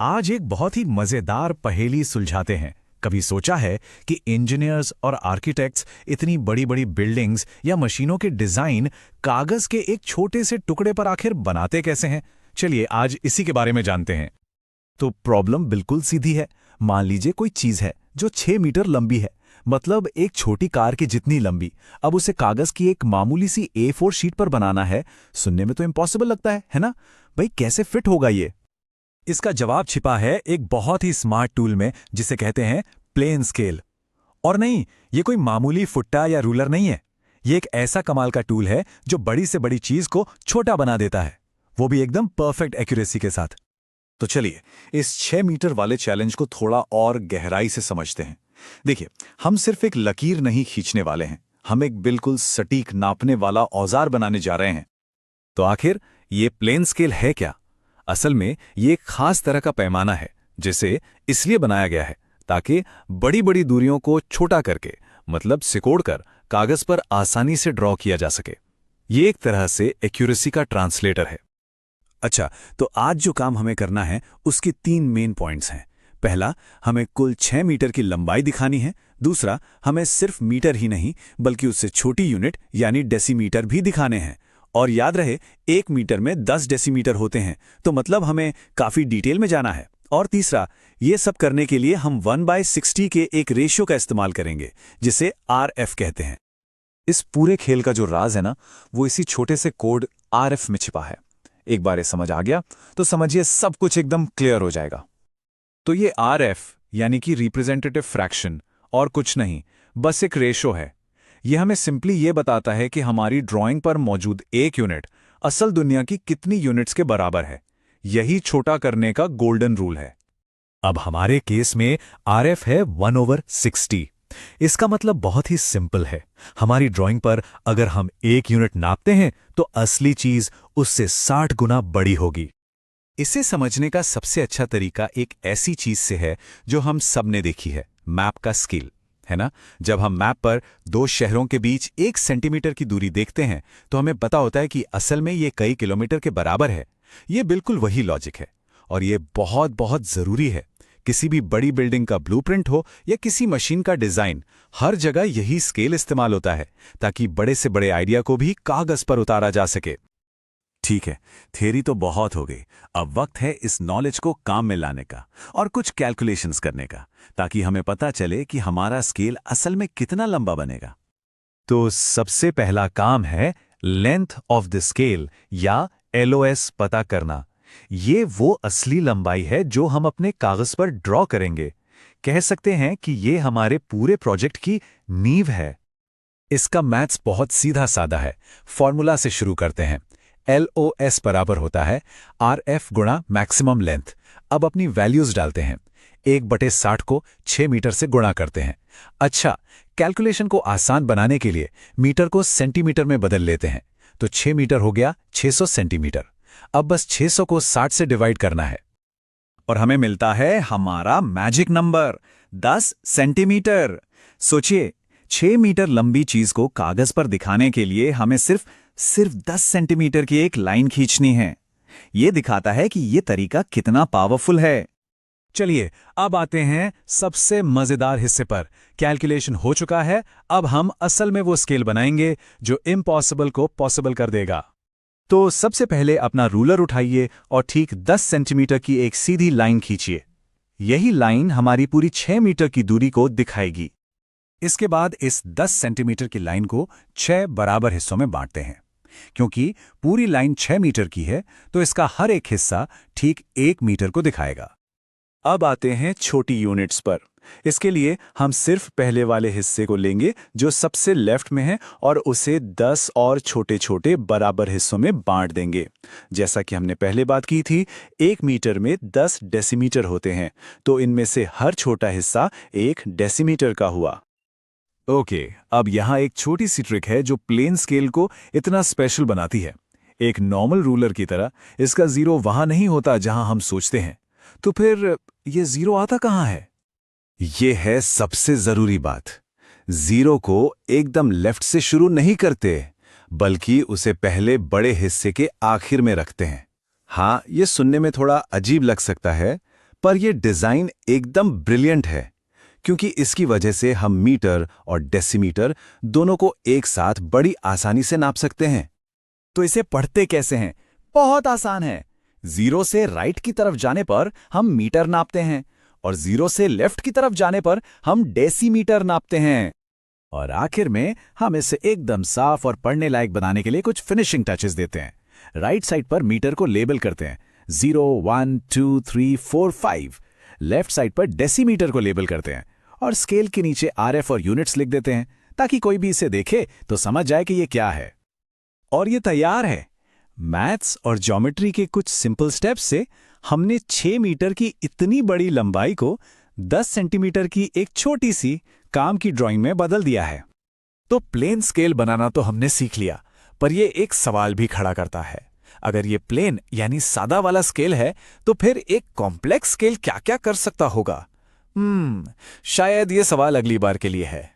आज एक बहुत ही मजेदार पहेली सुलझाते हैं। कभी सोचा है कि इंजीनियर्स और आर्किटेक्ट्स इतनी बड़ी बड़ी बिल्डिंग्स या मशीनों के डिजाइन कागज के एक छोटे से टुकड़े पर आखिर बनाते कैसे हैं? चलिए आज इसी के बारे में जानते हैं। तो प्रॉब्लम बिल्कुल सीधी है। मान लीजिए कोई चीज है जो 6 मीटर लंबी है, मतलब एक छोटी कार की जितनी लंबी। अब उसे कागज की एक मामूली सी A4 शीट पर बनाना है। सुनने में तो इम्पॉसिबल लगता है ना? भाई कैसे फिट होगा ये? इसका जवाब छिपा है एक बहुत ही स्मार्ट टूल में जिसे कहते हैं प्लेन स्केल। और नहीं, ये कोई मामूली फुट्टा या रूलर नहीं है। ये एक ऐसा कमाल का टूल है जो बड़ी से बड़ी चीज को छोटा बना देता है, वो भी एकदम परफेक्ट एक्यूरेसी के साथ। तो चलिए इस 6 मीटर वाले चैलेंज को थोड़ा और गहराई से समझते हैं। देखिए, हम सिर्फ एक लकीर नहीं खींचने वाले हैं, हम एक बिल्कुल सटीक नापने वाला औजार बनाने जा रहे हैं। तो आखिर ये प्लेन स्केल है क्या? असल में ये एक खास तरह का पैमाना है जिसे इसलिए बनाया गया है ताकि बड़ी बड़ी दूरियों को छोटा करके, मतलब सिकोड़कर, कागज पर आसानी से ड्रॉ किया जा सके। ये एक तरह से एक्यूरेसी का ट्रांसलेटर है। अच्छा, तो आज जो काम हमें करना है उसके 3 मेन पॉइंट्स हैं। पहला, हमें कुल 6 मीटर की लंबाई दिखानी है। दूसरा, हमें सिर्फ मीटर ही नहीं बल्कि उससे छोटी यूनिट यानी डेसीमीटर भी दिखाने हैं। और याद रहे, 1 मीटर में 10 डेसीमीटर होते हैं, तो मतलब हमें काफी डिटेल में जाना है। और तीसरा, ये सब करने के लिए हम 1/60 के एक रेशियो का इस्तेमाल करेंगे जिसे RF कहते हैं। इस पूरे खेल का जो राज है ना, वो इसी छोटे से कोड RF में छिपा है। एक बार ये समझ आ गया तो समझिए सब कुछ एकदम क्लियर हो जाएगा। तो ये RF यानी कि रिप्रेजेंटेटिव फ्रैक्शन और कुछ नहीं, बस एक रेशो है। यह हमें सिंपली ये बताता है कि हमारी ड्राइंग पर मौजूद एक यूनिट असल दुनिया की कितनी यूनिट्स के बराबर है। यही छोटा करने का गोल्डन रूल है। अब हमारे केस में RF है 1/60। इसका मतलब बहुत ही सिंपल है। हमारी ड्राइंग पर अगर हम 1 यूनिट नापते हैं तो असली चीज उससे 60 गुना बड़ी होगी। इसे समझने का सबसे अच्छा तरीका एक ऐसी चीज से है जो हम सबने देखी है, मैप का स्केल, है ना? जब हम मैप पर 2 शहरों के बीच 1 सेंटीमीटर की दूरी देखते हैं तो हमें पता होता है कि असल में ये कई किलोमीटर के बराबर है। ये बिल्कुल वही लॉजिक है और ये बहुत बहुत जरूरी है। किसी भी बड़ी बिल्डिंग का ब्लूप्रिंट हो या किसी मशीन का डिजाइन, हर जगह यही स्केल इस्तेमाल होता है ताकि बड़े से बड़े आइडिया को भी कागज पर उतारा जा सके। ठीक है, थ्योरी तो बहुत हो गई। अब वक्त है इस नॉलेज को काम में लाने का और कुछ कैलकुलेशंस करने का, ताकि हमें पता चले कि हमारा स्केल असल में कितना लंबा बनेगा। तो सबसे पहला काम है लेंथ ऑफ द स्केल या LOS पता करना। ये वो असली लंबाई है जो हम अपने कागज पर ड्रॉ करेंगे। कह सकते हैं कि ये हमारे पूरे प्रोजेक्ट की नींव है। इसका मैथ्स बहुत सीधा साधा है। फॉर्मूला से शुरू करते हैं। LOS बराबर होता है RF गुणा मैक्सिमम लेंथ। अब अपनी वैल्यूज डालते हैं। 1/60 को 6 मीटर से गुणा करते हैं। अच्छा, कैलकुलेशन को आसान बनाने के लिए मीटर को सेंटीमीटर में बदल लेते हैं। तो 6 मीटर हो गया 600 सेंटीमीटर। अब बस 600 को 60 से डिवाइड करना है और हमें मिलता है हमारा मैजिक नंबर 10 सेंटीमीटर। सोचिए, 6 मीटर लंबी चीज को कागज पर दिखाने के लिए हमें सिर्फ 10 सेंटीमीटर की एक लाइन खींचनी है। यह दिखाता है कि यह तरीका कितना पावरफुल है। चलिए अब आते हैं सबसे मजेदार हिस्से पर। कैलकुलेशन हो चुका है, अब हम असल में वो स्केल बनाएंगे जो इम्पॉसिबल को पॉसिबल कर देगा। तो सबसे पहले अपना रूलर उठाइए और ठीक 10 सेंटीमीटर की एक सीधी लाइन खींचिए। यही लाइन हमारी पूरी 6 मीटर की दूरी को दिखाएगी। इसके बाद इस 10 सेंटीमीटर की लाइन को 6 बराबर हिस्सों में बांटते हैं। क्योंकि पूरी लाइन 6 मीटर की है तो इसका हर एक हिस्सा ठीक 1 मीटर को दिखाएगा। अब आते हैं छोटी यूनिट्स पर। इसके लिए हम सिर्फ पहले वाले हिस्से को लेंगे जो सबसे लेफ्ट में है और उसे 10 और छोटे छोटे बराबर हिस्सों में बांट देंगे। जैसा कि हमने पहले बात की थी, 1 मीटर में 10 डेसीमीटर होते हैं, तो इनमें से हर छोटा हिस्सा 1 डेसीमीटर का हुआ। ओके, अब यहाँ एक छोटी सी ट्रिक है जो प्लेन स्केल को इतना स्पेशल बनाती है। एक नॉर्मल रूलर की तरह इसका जीरो वहां नहीं होता जहां हम सोचते हैं। तो फिर ये जीरो आता कहां है? ये है सबसे जरूरी बात। जीरो को एकदम लेफ्ट से शुरू नहीं करते, बल्कि उसे पहले बड़े हिस्से के आखिर में रखते हैं। हाँ, ये सुनने में थोड़ा अजीब लग सकता है, पर यह डिजाइन एकदम ब्रिलियंट है, क्योंकि इसकी वजह से हम मीटर और डेसीमीटर दोनों को एक साथ बड़ी आसानी से नाप सकते हैं। तो इसे पढ़ते कैसे हैं? बहुत आसान है। 0 से राइट की तरफ जाने पर हम मीटर नापते हैं और 0 से लेफ्ट की तरफ जाने पर हम डेसीमीटर नापते हैं। और आखिर में हम इसे एकदम साफ और पढ़ने लायक बनाने के लिए कुछ फिनिशिंग टचेस देते हैं। राइट साइड पर मीटर को लेबल करते हैं 0, 1, 2, 3, 4, 5। लेफ्ट साइड पर डेसीमीटर को लेबल करते हैं और स्केल के नीचे RF और यूनिट्स लिख देते हैं, ताकि कोई भी इसे देखे तो समझ जाए कि ये क्या है। और ये तैयार है। मैथ्स और ज्योमेट्री के कुछ सिंपल स्टेप्स से हमने 6 मीटर की इतनी बड़ी लंबाई को 10 सेंटीमीटर की एक छोटी सी काम की ड्राइंग में बदल दिया है। तो प्लेन स्केल बनाना तो हमने सीख लिया, पर यह एक सवाल भी खड़ा करता है। अगर ये प्लेन यानी सादा वाला स्केल है, तो फिर एक कॉम्प्लेक्स स्केल क्या क्या कर सकता होगा? शायद ये सवाल अगली बार के लिए है।